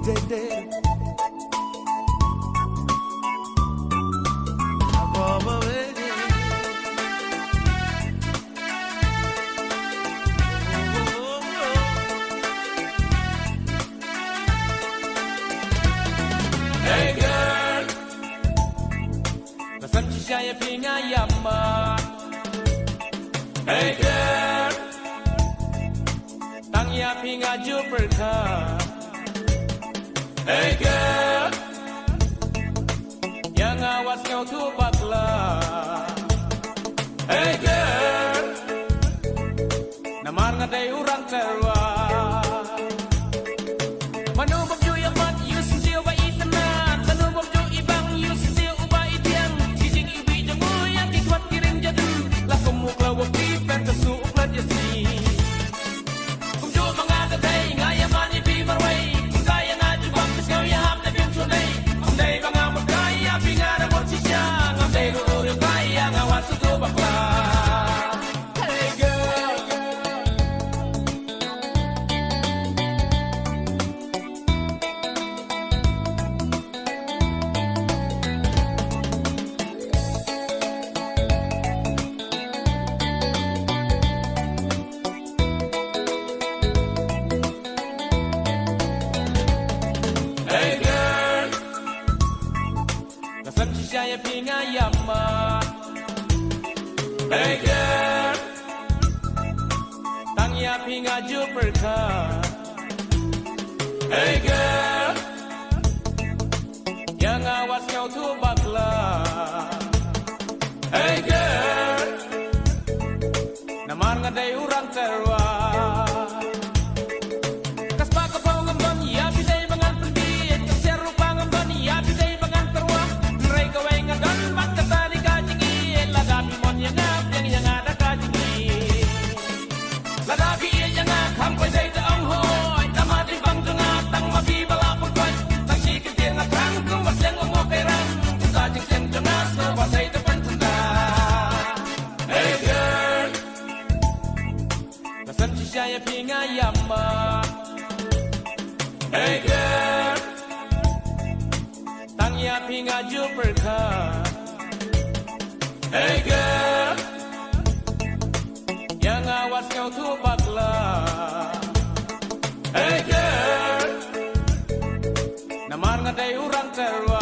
dede. Hey girl, nasaan siya yung pinayama? Hey girl, tangya pinga jumper ka. Hey girl, yang awas kau tu bakla. Hey girl, namar ngadai urang terwa. Manubog ju yang mat you sinsiyo ba itanan. Manubog ju ibang you sinsiyo uba itiang. Kijing ibi jang uyang kikwat kiring jadu. Lakum mukla wakti penta suuklat yasi. Kum ju mga gatay ngayaman ibi marway. Kung kaya nga ju bangkis ngaw yaham na biyang sunay. Amday mga magkaya pingara mo sisya. Amday ruurang kaya ngawas uto bakla. Hey girl, nasaan siya yung pinayama? Hey girl, tangya pinga jumper ka. Hey girl, yang awas kau tu bakla. Hey girl, namar ngadai urang terwa. Nasaan siya yung pinayama? Hey girl, tangya pinga jumper ka. Hey girl, yang awas kau tu bakla. Hey girl, namar ngadai urang terwa.